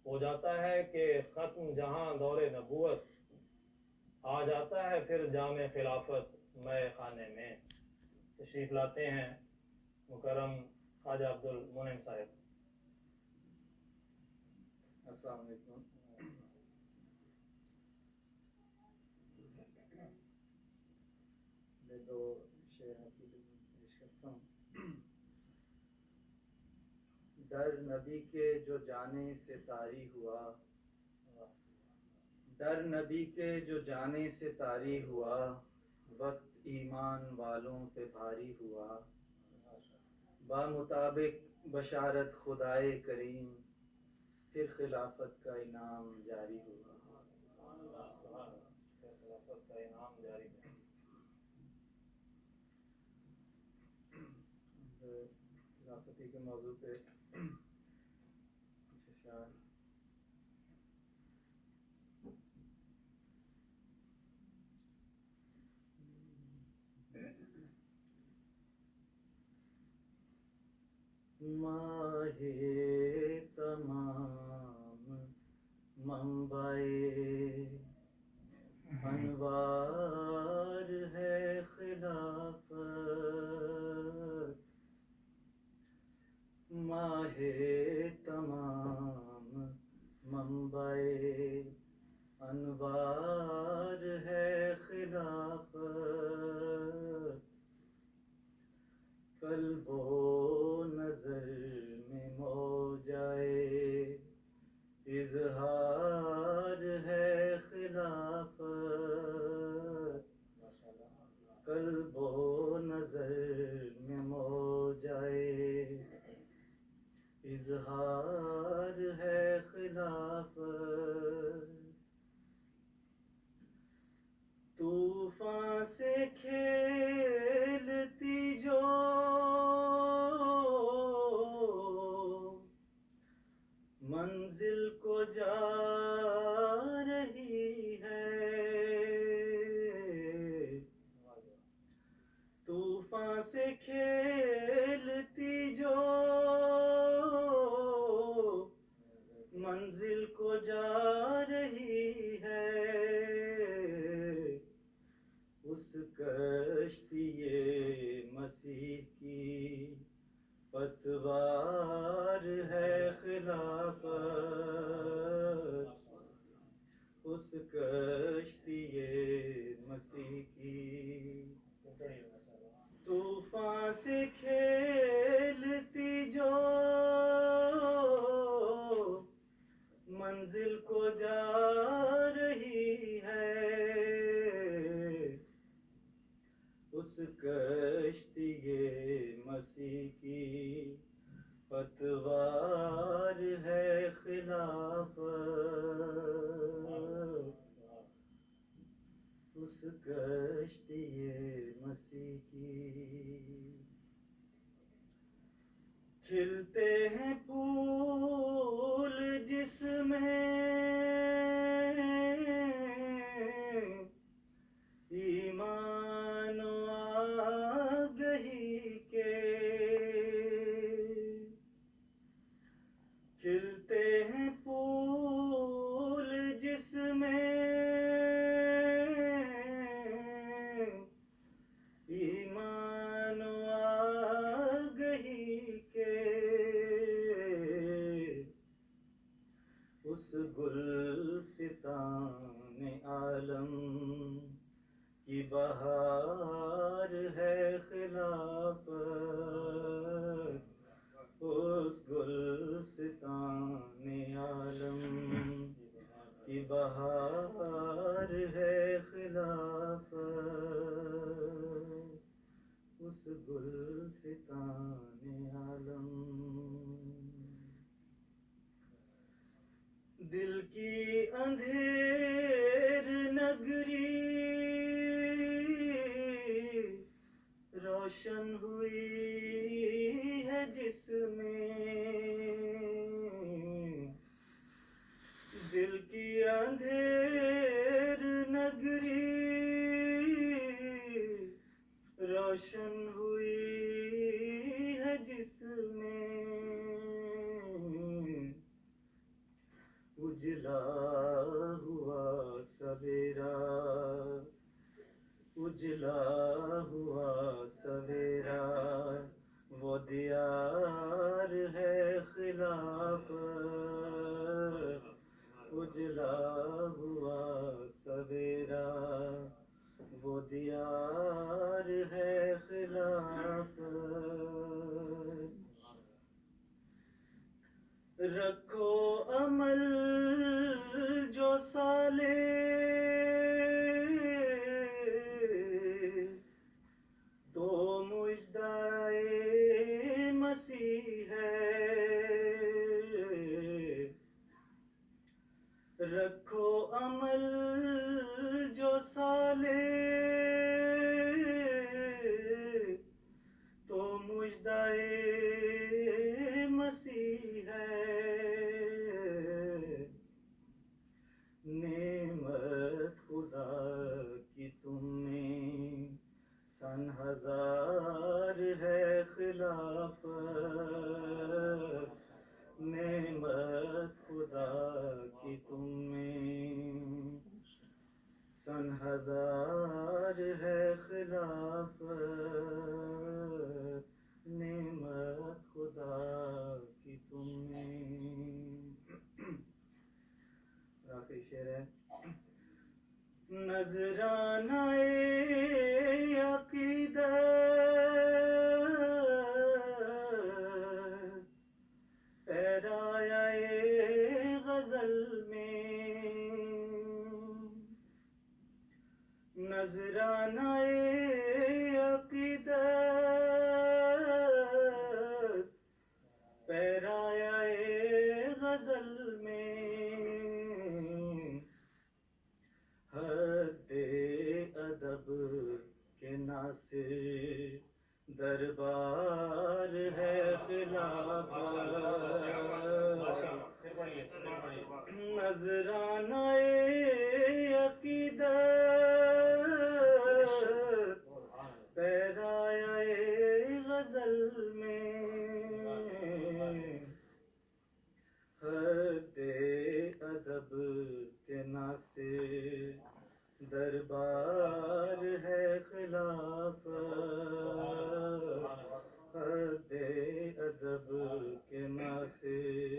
ہو جاتا ہے کہ ختم جہاں دور نبوت، آ جاتا ہے پھر جام خلافت مے خانے میں۔ تشریف لاتے ہیں مکرم خواجہ عبد المنعم صاحب۔ السلام علیکم۔ میں دو شعر آپ کی خدمت پیش کرتا ہوں۔ در نبی کے جو جانے سے طاری ہوا، در نبی کے جو جانے سے طاری ہوا، وقت ایمان والوں پہ بھاری ہوا، بامطابق بشارت خدائے کریم، پھر خلافت کا انعام جاری ہوا۔ خلافت کا انعام جاری ہے۔ خلافتی کے موضوع پہ کچھ اشعار۔ ماہ تمام منبع انوار ہے خلافت، ماہ تمام منبع انوار ہے خلافت، قلب و نظر میں موجائے اظہار ہے خلافت، قلب و نظر میں موجائے اظہار ہے خلافت، طوفان سے کھیلتی جو منزل کو جا رہی ہے، طوفان سے کھیلتی جو منزل کو جا رہی ہے، اس کشتی مسیح کی پتوار ہے خلافت، اس کشتی مسیح کی طوفان سے کھیلتی جو منزل کو جا رہی ہے، اس کشتی مسیح کی پتوار ہے خلافت، اس کشتی مسیح کی۔ کھلتے ہیں پھول جس میں ایمان و آگہی کے، کھلتے ہیں پھول جس میں ایمان و آگہی کے، اس گلستان عالم کی بہار ہے خلافت، اس گلستان عالم کی بہار ہے خلافت، اس گلستان عالم۔ دل کی اندھیر نگری روشن ہوئی ہے جس میں، دل کی اندھیر نگری روشن ہوئی ہے جس میں، اجلا ہوا سویرا، اجلا ہوا سویرا، وہ دیار ہے خلافت، اجلا ہوا سویرا، وہ دیار ہے خلافت، رکھو عمل جو صالح تو مژدہ مسیح ہے، رکھو عمل جو صالح تو مژدہ مسیح ہے، نعمت خدا کی تم میں سن ہزار ہے خلافت، نعمت خدا کی تم میں سن ہزار ہے خلافت، نعمت خدا کی تم میں۔ آخری شعر ہے، نذرانہ عقیدت پیرایا غزل میں، نذرانہ عقیدت پیرایا غزل میں، حد ادب کے ناصر دربار ہے خلافت، نذرانہ عقیدت پیرایا غزل میں، حد ادب کے ناصر دربار ہے خلافت، حد ادب کے ناصر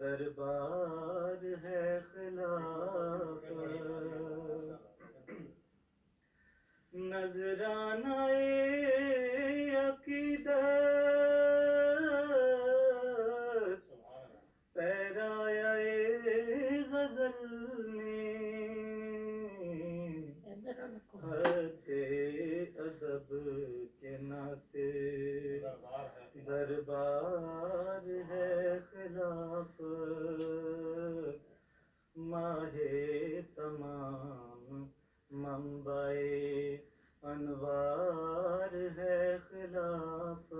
دربار ہے خلافت، نذرانہ عقیدت پیرایا غزل میں، حد ادب کے ناصر دربار ہے خلافت، ماہ تمام منبع انوار ہے خلافت،